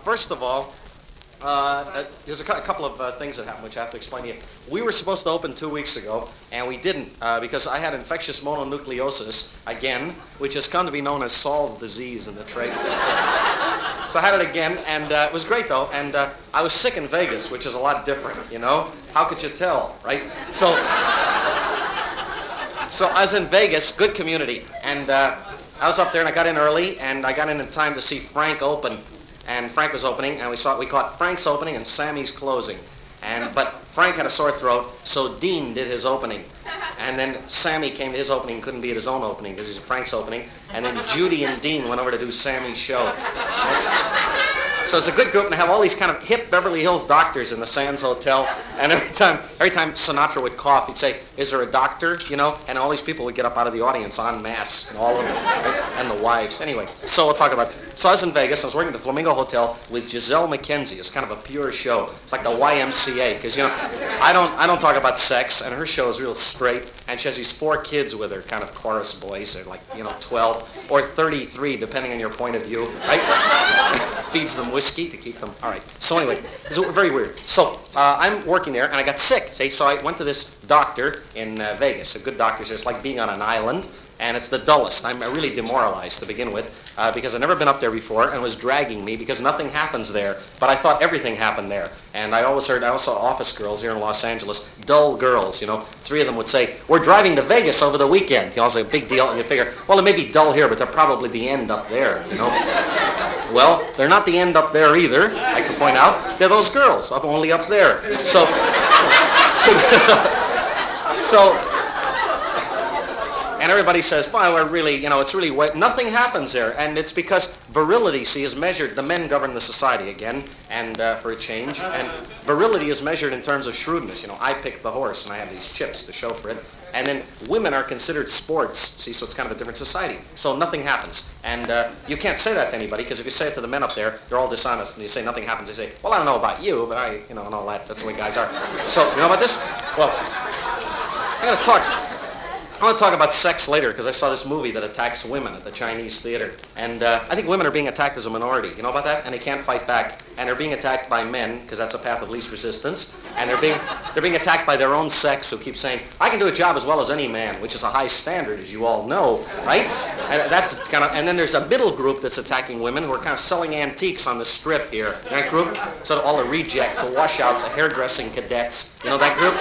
First of all, there's a couple of things that happened which I have to explain to you. We were supposed to open 2 weeks ago, and we didn't because I had infectious mononucleosis again, which has come to be known as Sahl's disease in the trade. So I had it again, and it was great though. And I was sick in Vegas, which is a lot different, you know. How could you tell, right? So I was in Vegas, good community, and I was up there, and I got in early, and I got in time to see Frank open. And Frank was opening, and we caught Frank's opening and Sammy's closing. But Frank had a sore throat, so Dean did his opening. And then Sammy came to his opening, couldn't be at his own opening because he's at Frank's opening. And then Judy and Dean went over to do Sammy's show. So it's a good group, and I have all these kind of hip Beverly Hills doctors in the Sands Hotel. And every time Sinatra would cough, he'd say, "Is there a doctor?" You know, and all these people would get up out of the audience en masse, and all of them, right? And the wives. Anyway, so we'll talk about. So I was in Vegas. I was working at the Flamingo Hotel with Giselle McKenzie. It's kind of a pure show. It's like the YMCA, because I don't talk about sex, and her show is real straight. And she has these 4 kids with her, kind of chorus boys. They're like 12 or 33, depending on your point of view, right? Feeds them whiskey to keep them. All right. So anyway, it's very weird. So I'm working there, and I got sick. See, so I went to this doctor in Vegas. A good doctor. So it's like being on an island, and it's the dullest. I'm really demoralized to begin with because I've never been up there before, and was dragging me because nothing happens there. But I thought everything happened there, and I also saw office girls here in Los Angeles, dull girls. 3 of them would say, "We're driving to Vegas over the weekend." It's a big deal, and you figure, well, it may be dull here, but they're probably the end up there. Well, they're not the end up there either, I can point out. They're those girls, only up there. So and everybody says, "Well, we're really, it's really nothing happens there," and it's because virility, see, is measured. The men govern the society again, and for a change, and virility is measured in terms of shrewdness. I pick the horse, and I have these chips to show for it. And then women are considered sports, see, so it's kind of a different society. So nothing happens. And you can't say that to anybody, because if you say it to the men up there, they're all dishonest. And you say nothing happens, they say, "Well, I don't know about you, but I, and all that. That's the way guys are." So, you know about this? Well, I want to talk about sex later, because I saw this movie that attacks women at the Chinese theater. And I think women are being attacked as a minority. You know about that? And they can't fight back. And they're being attacked by men, because that's a path of least resistance. And they're being attacked by their own sex, who keep saying, "I can do a job as well as any man," which is a high standard, as you all know, right? And and then there's a middle group that's attacking women who are kind of selling antiques on the strip here. That group, so all the rejects, the washouts, the hairdressing cadets. You know that group?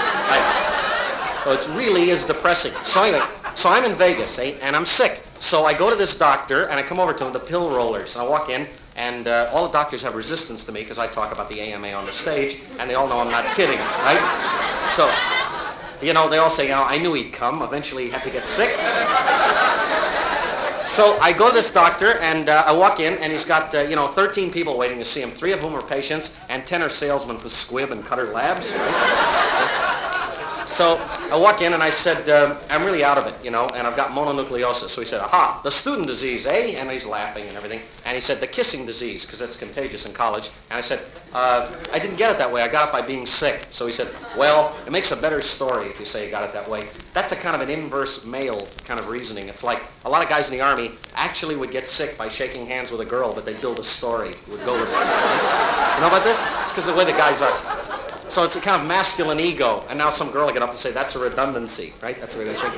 So it really is depressing. So anyway, I'm in Vegas, and I'm sick. So I go to this doctor, and I come over to him, the pill rollers. And I walk in, and all the doctors have resistance to me because I talk about the AMA on the stage, and they all know I'm not kidding, right? So, they all say, "I knew he'd come. Eventually he had to get sick." So I go to this doctor, and I walk in, and he's got 13 people waiting to see him, 3 of whom are patients, and 10 are salesmen with Squibb and Cutter Labs, right? So I walk in, and I said, "I'm really out of it, and I've got mononucleosis." So he said, "Aha, the student disease, eh?" And he's laughing and everything. And he said, "The kissing disease, because that's contagious in college." And I said, "I didn't get it that way. I got it by being sick." So he said, "Well, it makes a better story if you say you got it that way." That's a kind of an inverse male kind of reasoning. It's like a lot of guys in the Army actually would get sick by shaking hands with a girl, but they build a story, would go with it. You know about this? It's because of the way the guys are. So it's a kind of masculine ego, and now some girl will get up and say, "That's a redundancy," right? That's the way they think.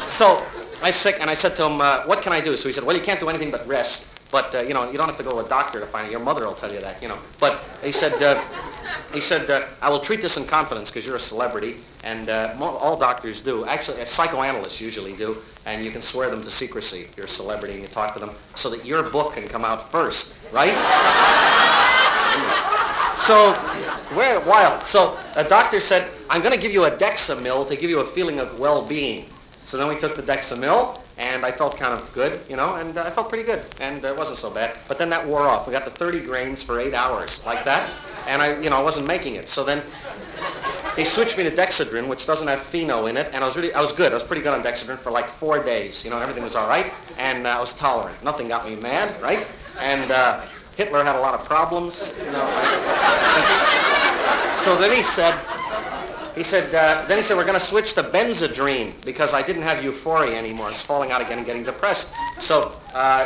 So I was sick, and I said to him, "What can I do?" So he said, "Well, you can't do anything but rest, but you don't have to go to a doctor to find it. Your mother will tell you that, But he said, "I will treat this in confidence because you're a celebrity," and all doctors do. Actually, psychoanalysts usually do, and you can swear them to secrecy. You're a celebrity, and you talk to them so that your book can come out first, right? So, we're wild. So, a doctor said, "I'm going to give you a Dexamil to give you a feeling of well-being." So then we took the Dexamil, and I felt kind of good, and I felt pretty good, and it wasn't so bad. But then that wore off. We got the 30 grains for 8 hours, like that, and I wasn't making it. So then he switched me to Dexedrine, which doesn't have pheno in it, and I was good. I was pretty good on Dexedrine for like 4 days. Everything was all right, and I was tolerant. Nothing got me mad, right? And Hitler had a lot of problems, So then he said, then he said, we're going to switch to Benzedrine because I didn't have euphoria anymore. I was falling out again and getting depressed. So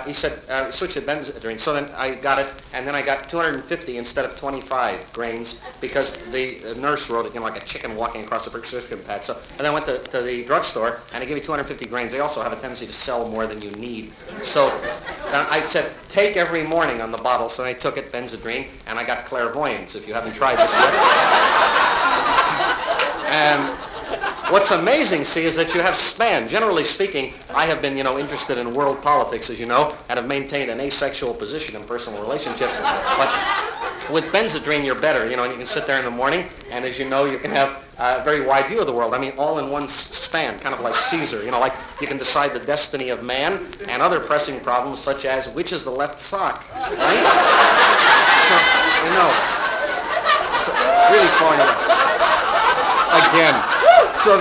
he said, switch to Benzedrine. So then I got it, and then I got 250 instead of 25 grains because the nurse wrote it, like a chicken walking across the prescription pad. So, and then I went to the drugstore, and they gave me 250 grains. They also have a tendency to sell more than you need. So I said, take every morning on the bottle. So I took it, Benzedrine, and I got clairvoyance, if you haven't tried this yet. And what's amazing, see, is that you have span. Generally speaking, I have been, interested in world politics, as you know, and have maintained an asexual position in personal relationships. But with Benzedrine, you're better, and you can sit there in the morning, and as you know, you can have a very wide view of the world. I mean, all in one span, kind of like Caesar. Like you can decide the destiny of man and other pressing problems, such as which is the left sock, right? So, really falling again. So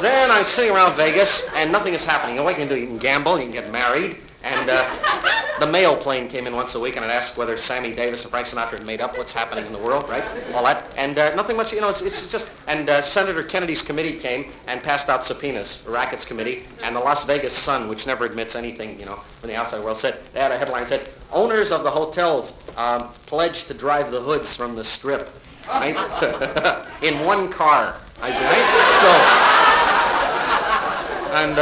then I'm sitting around Vegas, and nothing is happening. What you can do, you can gamble, you can get married, and the mail plane came in once a week, and it asked whether Sammy Davis and Frank Sinatra had made up what's happening in the world, right? All that, and nothing much. It's just. And Senator Kennedy's committee came and passed out subpoenas, the Rackets Committee, and the Las Vegas Sun, which never admits anything, from the outside world, said they had a headline that said, "Owners of the hotels pledged to drive the hoods from the Strip." Right? In one car. Right? So, and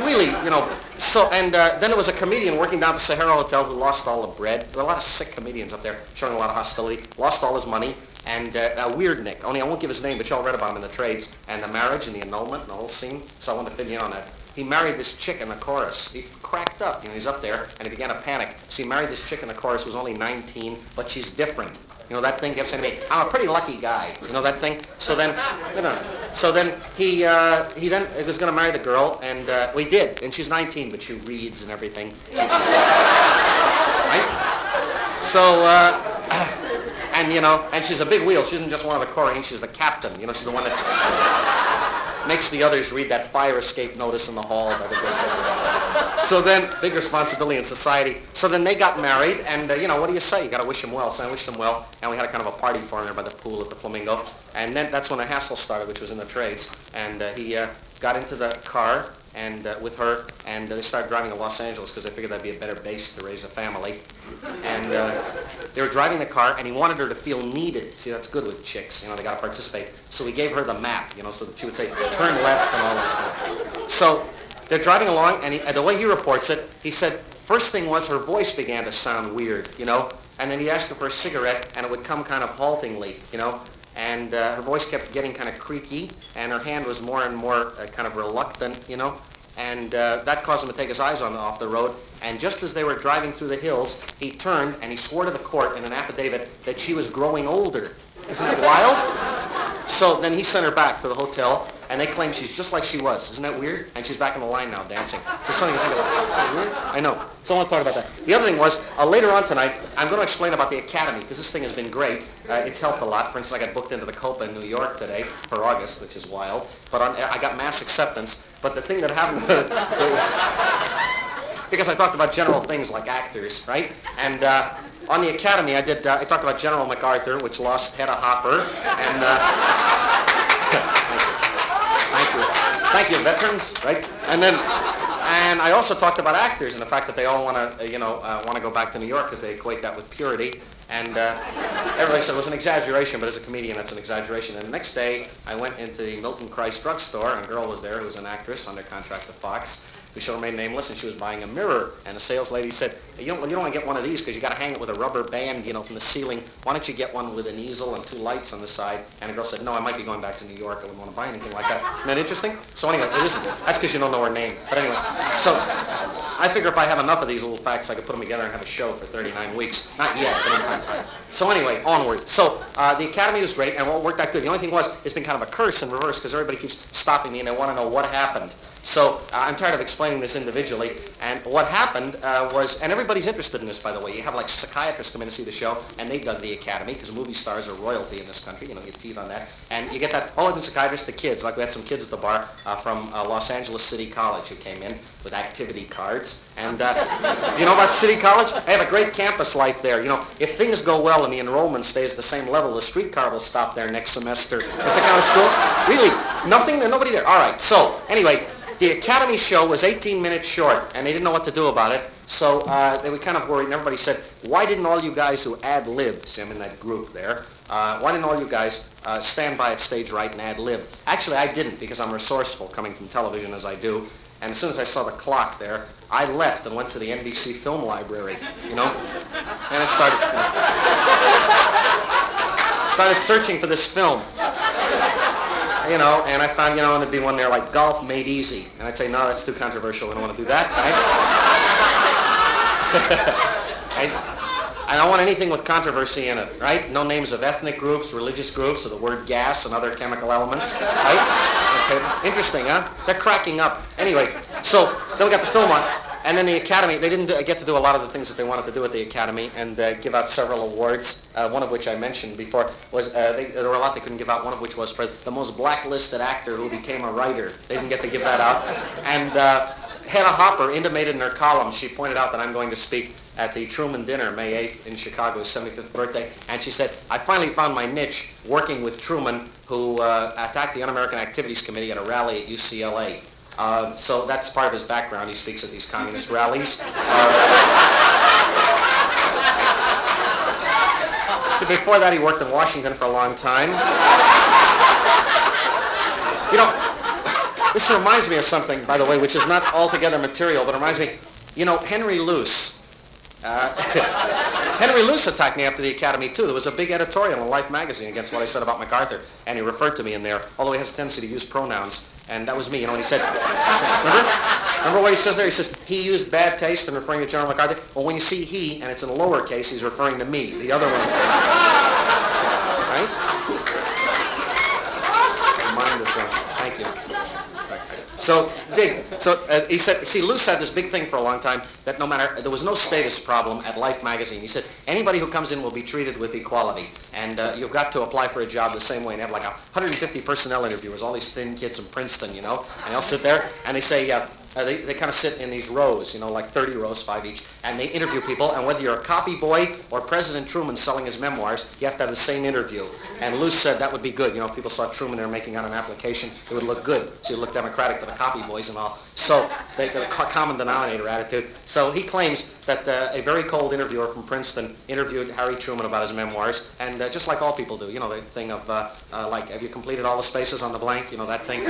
really, then there was a comedian working down at the Sahara Hotel who lost all the bread. There were a lot of sick comedians up there showing a lot of hostility, lost all his money, and a weird Nick. Only I won't give his name, but y'all read about him in the trades, and the marriage and the annulment and the whole scene, so I wanted to fill you in on that. He married this chick in the chorus. He cracked up, he's up there, and he began to panic. So he married this chick in the chorus who was only 19, but she's different. That thing kept saying to me, I'm a pretty lucky guy. That thing? So then, he then was going to marry the girl, and we did. And she's 19, but she reads and everything. Right? So, and she's a big wheel. She isn't just one of the chorines. She's the captain. She's the one that makes the others read that fire escape notice in the hall. So then, big responsibility in society. So then they got married, and what do you say? You got to wish them well. So I wished them well, and we had a kind of a party for him there by the pool at the Flamingo. And then that's when the hassle started, which was in the trades. And he got into the car and with her, and they started driving to Los Angeles because they figured that'd be a better base to raise a family. And they were driving the car, and he wanted her to feel needed. See, that's good with chicks. They got to participate. So he gave her the map, so that she would say, turn left and all that. So they're driving along, and the way he reports it, he said, first thing was her voice began to sound weird, and then he asked her for a cigarette, and it would come kind of haltingly, and her voice kept getting kind of creaky, and her hand was more and more kind of reluctant, and that caused him to take his eyes off the road, and just as they were driving through the hills, he turned and he swore to the court in an affidavit that she was growing older. Isn't it wild? So then he sent her back to the hotel, and they claim she's just like she was. Isn't that weird? And she's back in the line now dancing. Just something to think about. Isn't that weird? I know. So I want to talk about that. The other thing was, later on tonight, I'm going to explain about the Academy, because this thing has been great. It's helped a lot. For instance, I got booked into the Copa in New York today for August, which is wild. But I got mass acceptance. But the thing that happened was, because I talked about general things like actors, right? And on the Academy, I talked about General MacArthur, which lost Hedda Hopper, and thank you, veterans, right? And I also talked about actors and the fact that they all want to go back to New York because they equate that with purity. And everybody said it was an exaggeration, but as a comedian, that's an exaggeration. And the next day, I went into the Milton Christ drugstore, and a girl was there who was an actress under contract to Fox. We shall remain nameless, and she was buying a mirror. And the sales lady said, you don't want to get one of these because you got to hang it with a rubber band, from the ceiling. Why don't you get one with an easel and two lights on the side? And the girl said, no, I might be going back to New York. I wouldn't want to buy anything like that. Isn't that interesting? So anyway, it isn't. That's because you don't know her name. But anyway, so I figure if I have enough of these little facts, I could put them together and have a show for 39 weeks. Not yet, but in time. So anyway, onward. So the Academy was great, and it worked out good. The only thing was, it's been kind of a curse in reverse because everybody keeps stopping me, and they want to know what happened. So I'm tired of explaining this individually. And what happened was, and everybody's interested in this, by the way. You have like psychiatrists come in to see the show, and they dug the Academy because movie stars are royalty in this country. You know, get teeth on that. And you get that. Oh, and psychiatrists, the kids. Like we had some kids at the bar from Los Angeles City College who came in with activity cards. And you know about City College? They have a great campus life there. You know, if things go well and the enrollment stays at the same level, the streetcar will stop there next semester. It's that kind of school. Really, nothing, nobody there. All right. So anyway, the Academy show was 18 minutes short, and they didn't know what to do about it. So they were kind of worried, and everybody said, "Why didn't all you guys who ad-lib," see, I'm in that group there, why didn't all you guys stand by at stage right and ad-lib? Actually, I didn't, because I'm resourceful, coming from television as I do. And as soon as I saw the clock there, I left and went to the NBC film library, you know, and I started searching for this film, you know, and I found, you know, and it'd be one there like Golf Made Easy, and I'd say, no, that's too controversial, we don't want to do that, right? I don't want anything with controversy in it, right? No names of ethnic groups, religious groups, or the word gas and other chemical elements, right? Okay. Interesting, huh? They're cracking up. Anyway, so then we got the film on, and then the Academy, they didn't get to do a lot of the things that they wanted to do at the Academy and give out several awards, one of which I mentioned before was, there were a lot they couldn't give out, one of which was for the most blacklisted actor who became a writer. They didn't get to give that out. And Hannah Hopper intimated in her column, she pointed out that I'm going to speak at the Truman Dinner, May 8th in Chicago, his 75th birthday, and she said, I finally found my niche working with Truman, who attacked the Un-American Activities Committee at a rally at UCLA. So that's part of his background. He speaks at these communist rallies. So before that, he worked in Washington for a long time. You know, this reminds me of something, by the way, which is not altogether material, but it reminds me, you know, Henry Luce. Henry Luce attacked me after the Academy, too. There was a big editorial in Life magazine against what I said about MacArthur, and he referred to me in there, although he has a tendency to use pronouns, and that was me, you know, and he said, remember what he says there? He says, he used bad taste in referring to General MacArthur. Well, when you see he, and it's in lowercase, he's referring to me, the other one. Right? Mind is going. Thank you. So, he said, see, Luce had this big thing for a long time that no matter, there was no status problem at Life magazine. He said, anybody who comes in will be treated with equality. And you've got to apply for a job the same way. And they have like 150 personnel interviewers, all these thin kids from Princeton, you know. And they'll sit there and they say, they kind of sit in these rows, you know, like 30 rows, 5 each, and they interview people, and whether you're a copy boy or President Truman selling his memoirs, you have to have the same interview. And Luce said that would be good. You know, if people saw Truman there making out an application, it would look good. So it would look democratic to the copy boys and all. So the common denominator attitude. So he claims that a very cold interviewer from Princeton interviewed Harry Truman about his memoirs, and just like all people do, you know, the thing of, like, have you completed all the spaces on the blank? You know, that thing.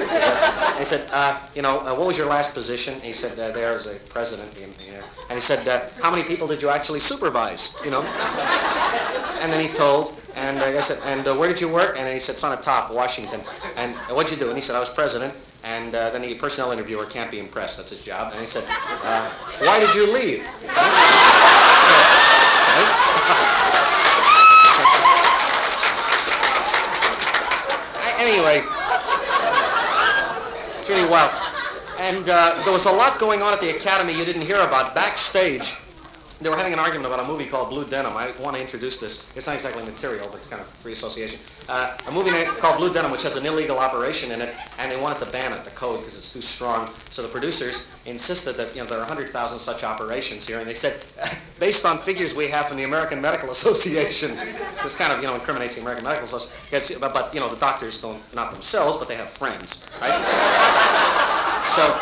He said, you know, what was your last position? He said, there as a president. And he said, how many people did you actually supervise? You know? And then he told, and I said, and where did you work? And he said, it's on the top, Washington. And what'd you do? And he said, I was president. And then the personnel interviewer can't be impressed. That's his job. And he said, why did you leave? Anyway, it's really wild. And there was a lot going on at the Academy you didn't hear about. Backstage, they were having an argument about a movie called Blue Denim. I want to introduce this. It's not exactly material, but it's kind of free association. A movie called Blue Denim, which has an illegal operation in it, and they wanted to ban it, the code, because it's too strong. So the producers insisted that, you know, there are 100,000 such operations here, and they said, based on figures we have from the American Medical Association, this kind of, you know, incriminates the American Medical Association, but you know, the doctors don't, not themselves, but they have friends, right? So,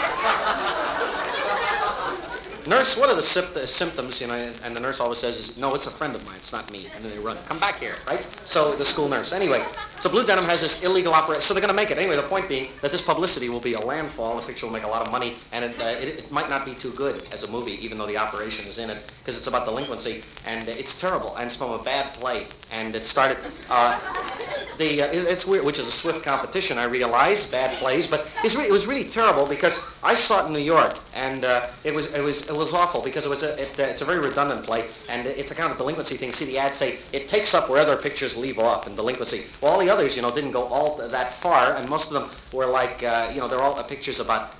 nurse, what are the symptoms, you know, and the nurse always says, is, no, it's a friend of mine, it's not me. And then they run, come back here, right? So the school nurse. Anyway, so Blue Denim has this illegal operation, so they're going to make it. Anyway, the point being that this publicity will be a landfall, the picture will make a lot of money, and it might not be too good as a movie, even though the operation is in it, because it's about delinquency, and it's terrible, and it's from a bad play. And it started, it's weird, which is a swift competition, I realize, bad plays, but it was really terrible, because I saw it in New York. And it was awful because it's a very redundant play, and it's a kind of delinquency thing. See, the ads say it takes up where other pictures leave off in delinquency. Well, all the others, didn't go all that far, and most of them were like, they're all pictures about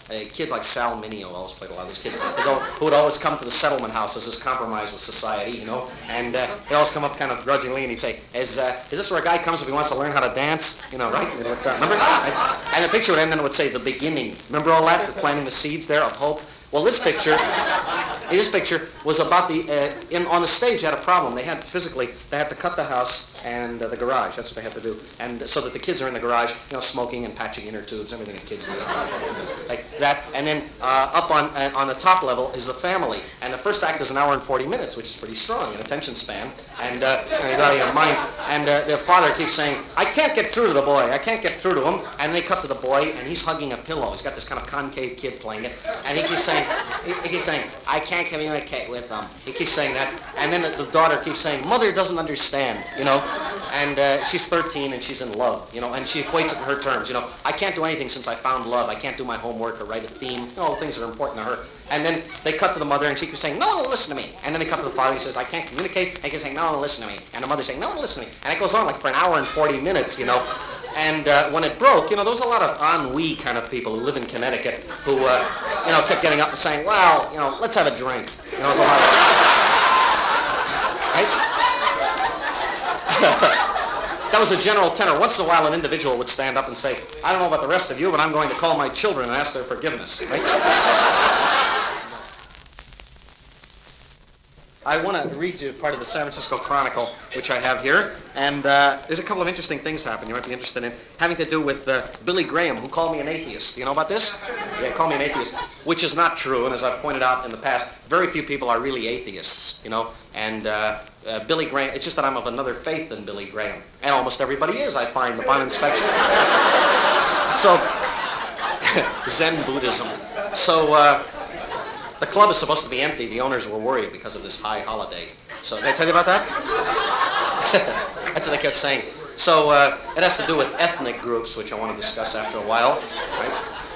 kids like Sal Mineo, who always played a lot of these kids, who would always come to the settlement house as his compromise with society, and he'd always come up kind of grudgingly, and he'd say, is this where a guy comes if he wants to learn how to dance? Right? Remember? And the picture would end, and it would say the beginning. Remember all that? Planting the seeds there of hope. Well, this picture was about on the stage. They had a problem. They had to cut the house and the garage. That's what they had to do, and so that the kids are in the garage, smoking and patching inner tubes, everything that kids do, like that. And then up on the top level is the family, and the first act is an hour and 40 minutes, which is pretty strong in attention span. And you got your mind. And the father keeps saying, "I can't get through to the boy. I can't get through to him." And they cut to the boy, and he's hugging a pillow. He's got this kind of concave kid playing it, and he keeps saying, "I can't communicate with them." He keeps saying that, and then the daughter keeps saying, "Mother doesn't understand," and she's 13 and she's in love, and she equates it in her terms, "I can't do anything since I found love. I can't do my homework or write a theme," all the things that are important to her. And then they cut to the mother, and she keeps saying, "No one will listen to me." And then they cut to the father, and he says, "I can't communicate." And he keeps saying, "No one will listen to me." And the mother's saying, "No one will listen to me." And it goes on like for an hour and 40 minutes, And when it broke, there was a lot of ennui kind of people who live in Connecticut who, kept getting up and saying, "Well, let's have a drink." It was a lot of, right? That was a general tenor. Once in a while, an individual would stand up and say, "I don't know about the rest of you, but I'm going to call my children and ask their forgiveness." Right? I want to read you part of the San Francisco Chronicle, which I have here, and there's a couple of interesting things happen you might be interested in, having to do with Billy Graham, who called me an atheist. Do you know about this? Yeah, he called me an atheist, which is not true, and as I've pointed out in the past, very few people are really atheists, and Billy Graham, it's just that I'm of another faith than Billy Graham, and almost everybody is, I find, upon inspection. So, Zen Buddhism. So, the club is supposed to be empty. The owners were worried because of this high holiday. So, did I tell you about that? That's what they kept saying. So, it has to do with ethnic groups, which I want to discuss after a while. Right?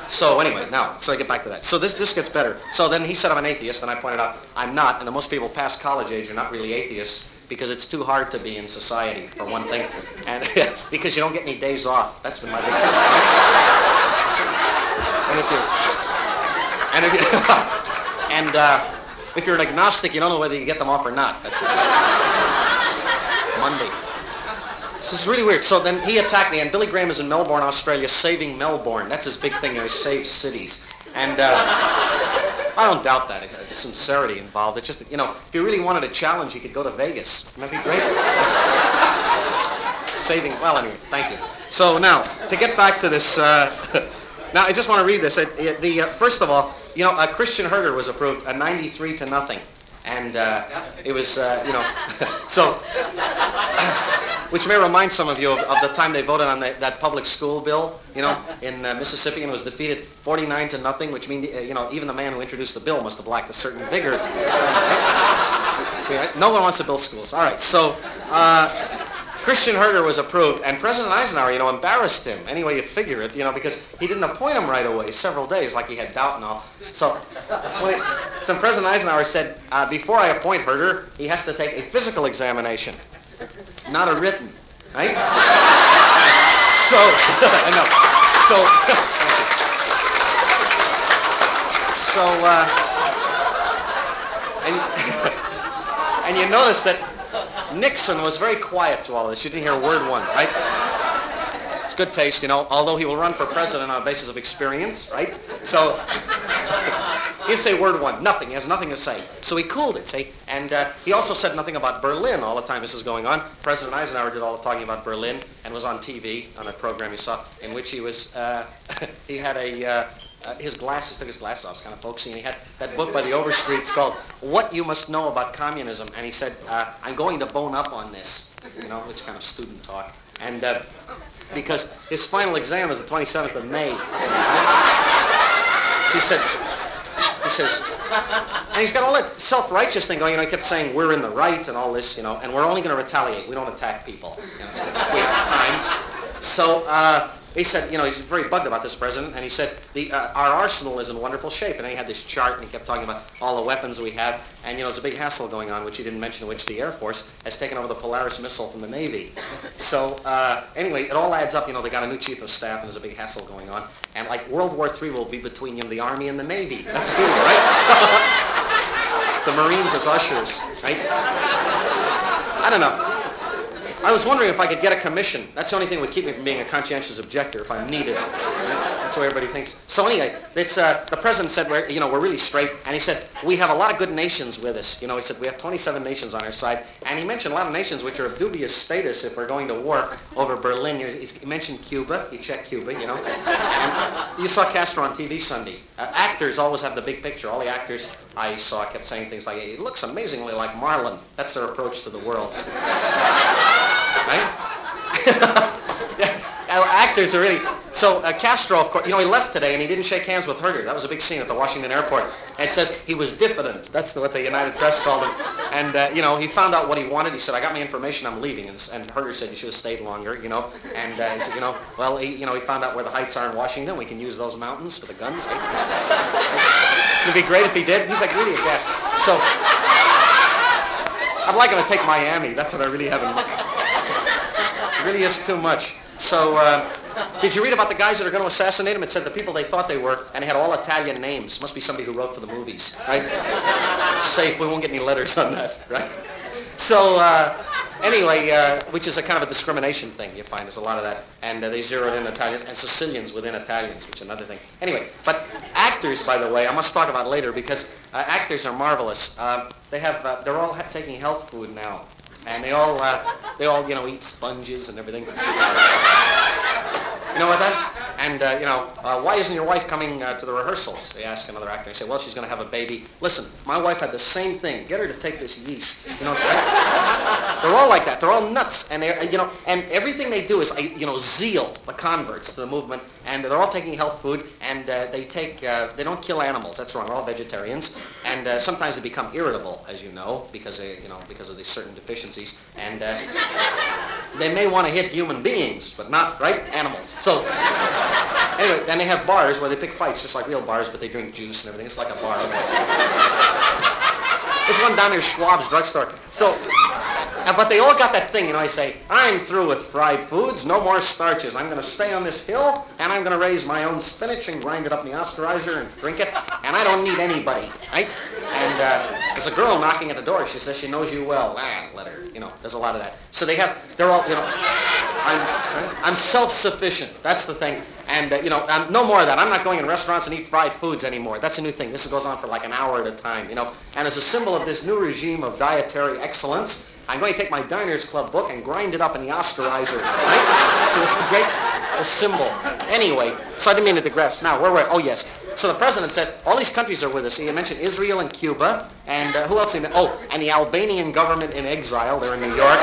So, anyway, so I get back to that. So, this gets better. So, then he said I'm an atheist, and I pointed out I'm not, and the most people past college age are not really atheists because it's too hard to be in society, for one thing, and because you don't get any days off. That's been my big And if you're an agnostic, you don't know whether you get them off or not. That's it. Monday. This is really weird. So then he attacked me, and Billy Graham is in Melbourne, Australia, saving Melbourne. That's his big thing. He saves cities. And I don't doubt that. There's sincerity involved. It's just, if you really wanted a challenge, you could go to Vegas. Wouldn't that be great? Well, anyway, thank you. So now, to get back to this, now I just want to read this. First of all, Christian Herter was approved 93-0, and it was, so, which may remind some of you of the time they voted on that public school bill, in Mississippi, and it was defeated 49-0, which means, even the man who introduced the bill must have lacked a certain vigor. No one wants to build schools. All right, so Christian Herter was approved, and President Eisenhower, embarrassed him. Anyway, you figure it, because he didn't appoint him right away, several days, like he had doubt and all. So President Eisenhower said, before I appoint Herter, he has to take a physical examination, not a written, right? So, I know. And you notice that Nixon was very quiet through all this. You didn't hear word one, right? It's good taste, although he will run for president on a basis of experience, right? So he didn't say word one, nothing. He has nothing to say. So he cooled it, see? And he also said nothing about Berlin all the time this is going on. President Eisenhower did all the talking about Berlin and was on TV on a program you saw in which he was, he had his glasses, took his glasses off, it's kind of folksy, and he had that book by the Overstreets called What You Must Know About Communism, and he said, I'm going to bone up on this, which kind of student talk, and because his final exam is the 27th of May. So he says, and he's got all that self-righteous thing going, he kept saying, we're in the right and all this, and we're only going to retaliate, we don't attack people, so we have time. So he said, he's very bugged about this president, and he said, our arsenal is in wonderful shape. And then he had this chart, and he kept talking about all the weapons we have. And, there's a big hassle going on, which he didn't mention, which the Air Force has taken over the Polaris missile from the Navy. So, anyway, it all adds up. They got a new chief of staff, and there's a big hassle going on. And, like, World War III will be between, the Army and the Navy. That's cool, right? The Marines as ushers, right? I don't know. I was wondering if I could get a commission. That's the only thing that would keep me from being a conscientious objector if I'm needed. That's what everybody thinks. So anyway, the president said we're really straight, and he said we have a lot of good nations with us. He said we have 27 nations on our side, and he mentioned a lot of nations which are of dubious status if we're going to war over Berlin. He mentioned Cuba. He checked Cuba. And you saw Castro on TV Sunday. Actors always have the big picture. All the actors I saw kept saying things like, "It looks amazingly like Marlon." That's their approach to the world. Right? Actors are really... So Castro, of course, he left today and he didn't shake hands with Herter. That was a big scene at the Washington airport. And it says he was diffident. That's what the United Press called him. And, he found out what he wanted. He said, "I got my information, I'm leaving." And Herter said, "You should have stayed longer, And he said, well, he found out where the heights are in Washington. We can use those mountains for the guns. Right? It'd be great if he did. He's like really a gas. So, I'd like him to take Miami. That's what I really have in mind. It really is too much. So, did you read about the guys that are going to assassinate him? It said the people they thought they were, and they had all Italian names. Must be somebody who wrote for the movies, right? It's safe. We won't get any letters on that, right? So, anyway, which is a kind of a discrimination thing, you find. There's a lot of that. And they zeroed in Italians and Sicilians within Italians, which is another thing. Anyway, but actors, by the way, I must talk about later because actors are marvelous. They're all taking health food now. And they all eat sponges and everything. You know what that? And, why isn't your wife coming to the rehearsals? They ask another actor. They say, well, she's going to have a baby. Listen, my wife had the same thing. Get her to take this yeast. They're all like that. They're all nuts. And, and everything they do is, zeal, the converts to the movement. And they're all taking health food. And they don't kill animals. That's wrong. They're all vegetarians. And sometimes they become irritable, as you know, because of these certain deficiencies. And they may want to hit human beings, but not, right, animals. So, anyway, and they have bars where they pick fights, just like real bars, but they drink juice and everything. It's like a bar. There's one down near Schwab's drugstore. So, but they all got that thing, I say, I'm through with fried foods, no more starches. I'm going to stay on this hill, and I'm going to raise my own spinach and grind it up in the osterizer and drink it, and I don't need anybody, right? And there's a girl knocking at the door. She says she knows you well. Let her, there's a lot of that. So they're all, I'm self-sufficient. That's the thing. And, no more of that. I'm not going in restaurants and eat fried foods anymore. That's a new thing. This goes on for like an hour at a time, And as a symbol of this new regime of dietary excellence, I'm going to take my Diners Club book and grind it up in the osterizer. Right? So this is great, a symbol. Anyway, so I didn't mean to digress. Now, where were we? Oh, yes. So the president said, all these countries are with us. He mentioned Israel and Cuba, and who else? And the Albanian government in exile. They're in New York.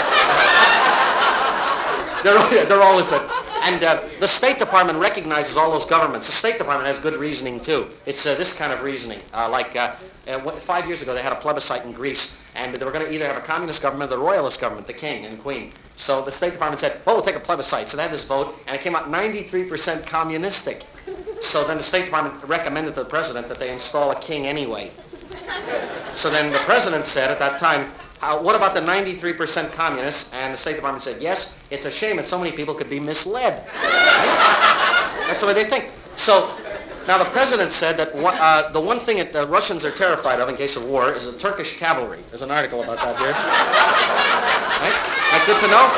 They're all with it. And the State Department recognizes all those governments. The State Department has good reasoning, too. It's this kind of reasoning. 5 years ago, they had a plebiscite in Greece, and they were going to either have a communist government or the royalist government, the king and queen. So the State Department said, well, we'll take a plebiscite. So they had this vote, and it came out 93% communistic. So then the State Department recommended to the president that they install a king anyway. So then the president said at that time, what about the 93% communists? And the State Department said, yes, it's a shame that so many people could be misled. Right? That's the way they think. So now the president said that the one thing that the Russians are terrified of in case of war is the Turkish cavalry. There's an article about that here. Right? Right, good to know?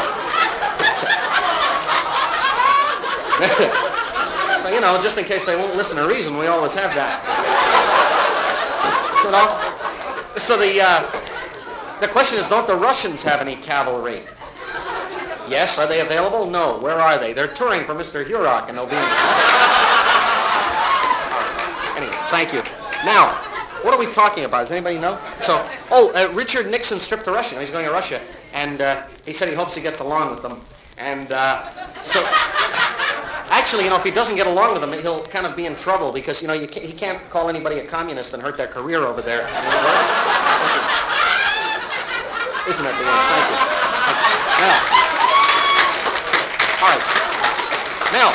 So, just in case they won't listen to reason, we always have that. So the question is, don't the Russians have any cavalry? Yes. Are they available? No. Where are they? They're touring for Mr. Hurok, and they'll be... Anyway, thank you. Now, what are we talking about? Does anybody know? So, Richard Nixon's trip to Russia. He's going to Russia, and he said he hopes he gets along with them. And so... Actually, if he doesn't get along with them, he'll kind of be in trouble because, he can't call anybody a communist and hurt their career over there. Isn't that the end? Thank you. Now, all right. Now,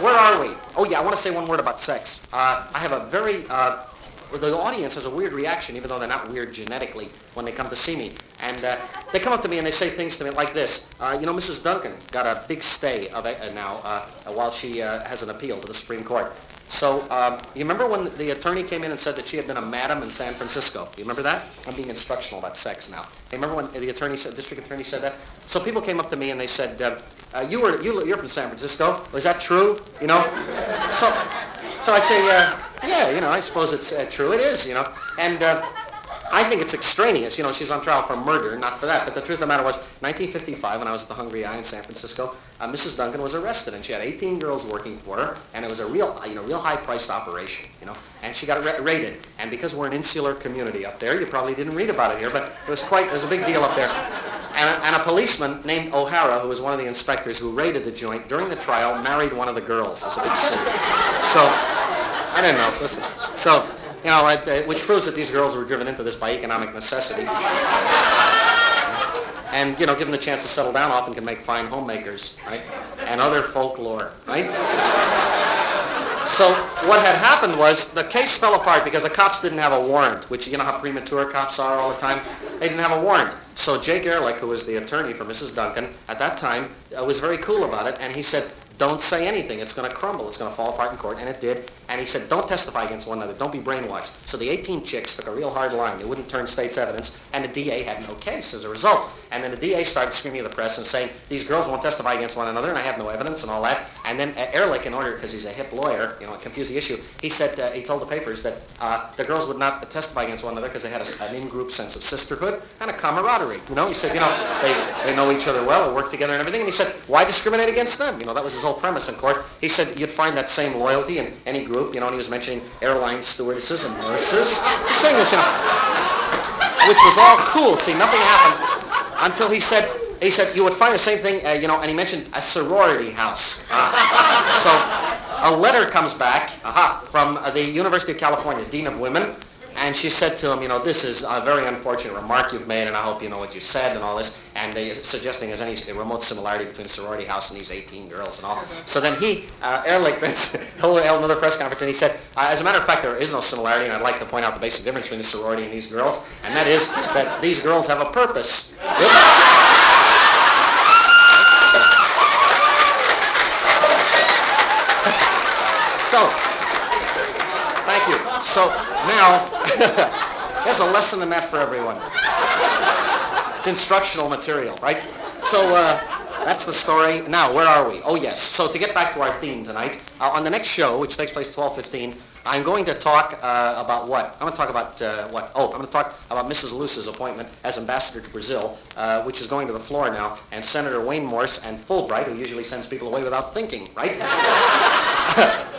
where are we? Oh yeah, I want to say one word about sex. I have a very, the audience has a weird reaction, even though they're not weird genetically, when they come to see me. And they come up to me and they say things to me like this. Mrs. Duncan got a big stay of now while she has an appeal to the Supreme Court. So, you remember when the attorney came in and said that she had been a madam in San Francisco? You remember that? I'm being instructional about sex now. Hey, remember when the district attorney said that? So people came up to me and they said, you're from San Francisco. Was that true? So I say, yeah, I suppose it's true. It is, And I think it's extraneous. She's on trial for murder, not for that. But the truth of the matter was, 1955, when I was at the Hungry Eye in San Francisco, Mrs. Duncan was arrested, and she had 18 girls working for her, and it was a real high-priced operation, And she got raided. And because we're an insular community up there, you probably didn't read about it here, but it was a big deal up there. And a policeman named O'Hara, who was one of the inspectors who raided the joint, during the trial, married one of the girls. It was a big sin. So, I don't know. Listen. So, which proves that these girls were driven into this by economic necessity. And, given the chance to settle down, often can make fine homemakers, right? And other folklore, right? So what had happened was the case fell apart because the cops didn't have a warrant, which you know how premature cops are all the time? They didn't have a warrant. So Jake Ehrlich, who was the attorney for Mrs. Duncan, at that time was very cool about it, and he said, don't say anything. It's going to crumble. It's going to fall apart in court. And it did. And he said, don't testify against one another. Don't be brainwashed. So the 18 chicks took a real hard line. They wouldn't turn state's evidence. And the DA had no case as a result. And then the DA started screaming at the press and saying, these girls won't testify against one another, and I have no evidence and all that. And then Ehrlich, in order, because he's a hip lawyer, it confused the issue, he said, he told the papers that the girls would not testify against one another because they had an in-group sense of sisterhood and a camaraderie. He said, they know each other well, they work together and everything. And he said, why discriminate against them? That was his whole premise in court. He said you'd find that same loyalty in any group, and he was mentioning airline stewardesses and nurses. He's saying this, which was all cool. See, nothing happened until he said you would find the same thing, and he mentioned a sorority house. So a letter comes back from the University of California, Dean of Women, and she said to him, this is a very unfortunate remark you've made, and I hope you know what you said and all this, and suggesting there's any remote similarity between a sorority house and these 18 girls and all. So then Ehrlich held another press conference, and he said, as a matter of fact, there is no similarity, and I'd like to point out the basic difference between a sorority and these girls, and that is that these girls have a purpose. So, thank you. So now, there's a lesson in that for everyone. It's instructional material, right? So that's the story. Now, where are we? Oh, yes. So to get back to our theme tonight, on the next show, which takes place 12:15, I'm going to talk about what? I'm going to talk about what? Oh, I'm going to talk about Mrs. Luce's appointment as ambassador to Brazil, which is going to the floor now, and Senator Wayne Morse and Fulbright, who usually sends people away without thinking, right?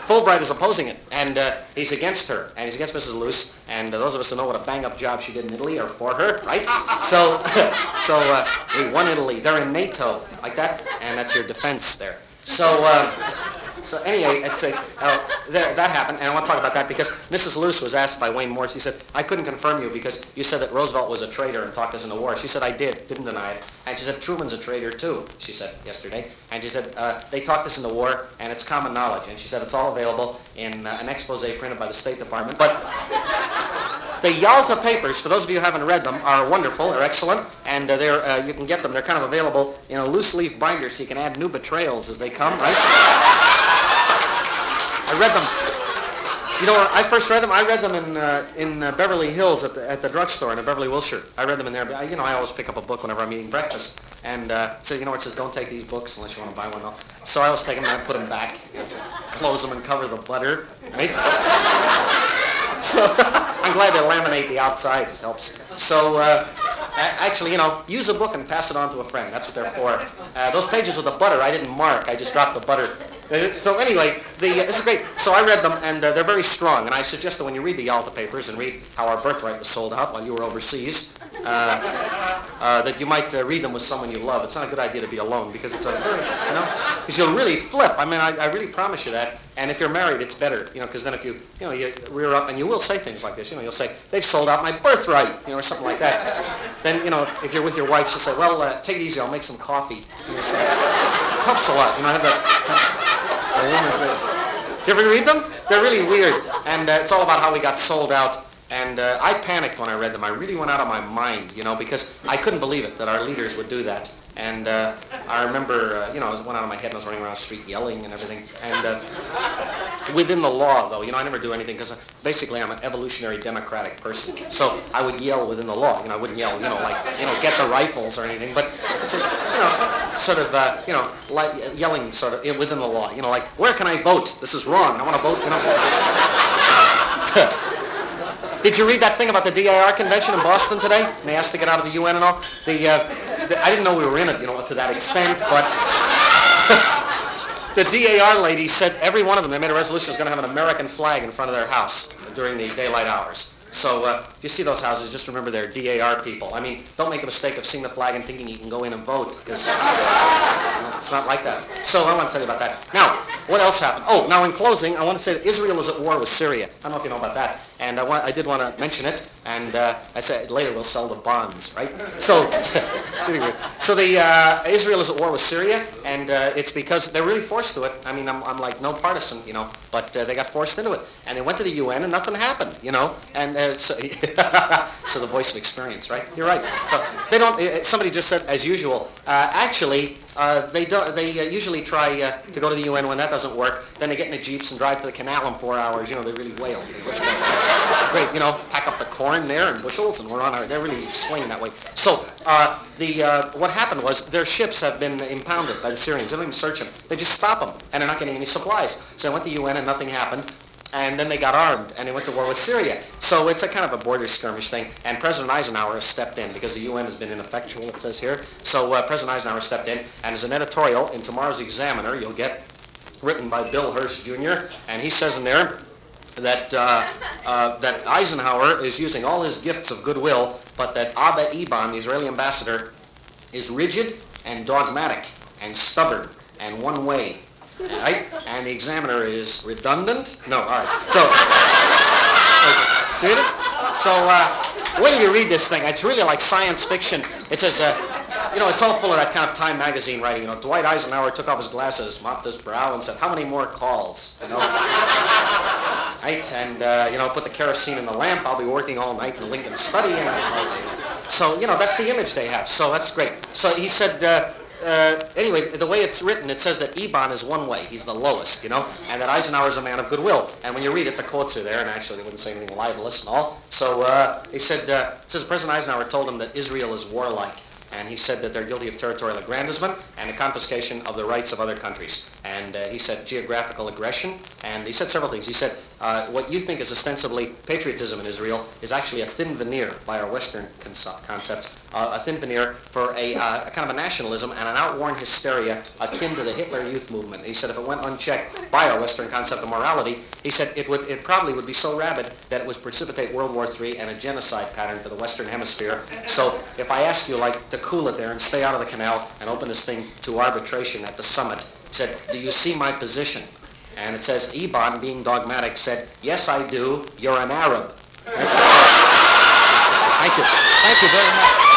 Fulbright is opposing it, and he's against her, and he's against Mrs. Luce, and those of us who know what a bang-up job she did in Italy are for her, right? So we won Italy. They're in NATO, like that, and that's your defense there. So anyway, that happened, and I want to talk about that because Mrs. Luce was asked by Wayne Morse. He said, I couldn't confirm you because you said that Roosevelt was a traitor and talked us into war. She said, I didn't deny it. And she said, Truman's a traitor too, she said yesterday. And she said, they talked us into war, and it's common knowledge. And she said, it's all available in an expose printed by the State Department. But the Yalta papers, for those of you who haven't read them, are wonderful. They're excellent, and you can get them. They're kind of available in a loose-leaf binder, so you can add new betrayals as they come, right? I read them. When I first read them, I read them in Beverly Hills at the drugstore in Beverly, Wilshire. I read them in there. But I always pick up a book whenever I'm eating breakfast. And so, it says, don't take these books unless you want to buy one, though. So I always take them and I put them back. Close them and cover the butter. Right? So I'm glad they laminate the outsides. Helps. So actually, use a book and pass it on to a friend. That's what they're for. Those pages with the butter, I didn't mark. I just dropped the butter. So anyway, this is great. So I read them, and they're very strong. And I suggest that when you read the Yalta papers and read how our birthright was sold out while you were overseas, that you might read them with someone you love. It's not a good idea to be alone because it's a very, because you'll really flip. I mean, I really promise you that. And if you're married, it's better, because then if you rear up, and you will say things like this, you'll say, they've sold out my birthright, or something like that. Then, if you're with your wife, she'll say, well, take it easy, I'll make some coffee. Say, helps a lot, have that. A woman's name. Did you ever read them? They're really weird, and it's all about how we got sold out. And I panicked when I read them. I really went out of my mind, because I couldn't believe it that our leaders would do that. And I remember, it went out of my head and I was running around the street yelling and everything. And within the law, though, I never do anything because basically I'm an evolutionary democratic person. So I would yell within the law. I wouldn't yell, get the rifles or anything. But, like yelling sort of within the law. Like, where can I vote? This is wrong. I want to vote, Did you read that thing about the DAR convention in Boston today? And they asked to get out of the UN and all? I didn't know we were in it, to that extent, but the DAR lady said every one of them, they made a resolution, is going to have an American flag in front of their house during the daylight hours. So if you see those houses, just remember they're DAR people. I mean, don't make a mistake of seeing the flag and thinking you can go in and vote, because it's not like that. So I want to tell you about that. Now, what else happened? Oh, now in closing, I want to say that Israel is at war with Syria. I don't know if you know about that. And I did want to mention it, and I said later we'll sell the bonds, right? So, Israel is at war with Syria, and it's because they're really forced to it. I mean, I'm like no partisan, but they got forced into it, and they went to the UN and nothing happened, and so, so the voice of experience, right? You're right. So they don't. Somebody just said, as usual. Actually, they don't. They usually try to go to the UN when that doesn't work. Then they get in the jeeps and drive to the canal in 4 hours. They really wail. Great, pack up the corn there in bushels, and we're on our. They're really swinging that way. So what happened was their ships have been impounded by the Syrians. They don't even search them. They just stop them, and they're not getting any supplies. So they went to the UN and nothing happened. And then they got armed, and they went to war with Syria. So it's a kind of a border skirmish thing. And President Eisenhower has stepped in because the UN has been ineffectual, it says here. So President Eisenhower stepped in, and as an editorial in tomorrow's Examiner, you'll get written by Bill Hirsch Jr., and he says in there that that Eisenhower is using all his gifts of goodwill, but that Abba Eban, the Israeli ambassador, is rigid and dogmatic and stubborn and one way. Right? And the Examiner is redundant? No, all right. So, when you read this thing, it's really like science fiction. It says, it's all full of that kind of Time magazine writing. Dwight Eisenhower took off his glasses, mopped his brow, and said, how many more calls? Right? And, put the kerosene in the lamp. I'll be working all night in Lincoln's study. So, that's the image they have. So that's great. So he said, anyway, the way it's written, it says that Eban is one way. He's the lowest, and that Eisenhower is a man of goodwill. And when you read it, the quotes are there, and actually they wouldn't say anything libelous and all. So he said, it says President Eisenhower told him that Israel is warlike. And he said that they're guilty of territorial aggrandizement and the confiscation of the rights of other countries. And he said geographical aggression. And he said several things. He said what you think is ostensibly patriotism in Israel is actually a thin veneer by our Western concepts, a thin veneer for a kind of a nationalism and an outworn hysteria akin to the Hitler Youth movement. He said if it went unchecked by our Western concept of morality, he said it probably would be so rabid that it would precipitate World War III and a genocide pattern for the Western Hemisphere. So if I asked you to cool it there and stay out of the canal and open this thing to arbitration at the summit, he said, do you see my position? And it says, Eban, being dogmatic, said, yes, I do. You're an Arab. Thank you. Thank you very much.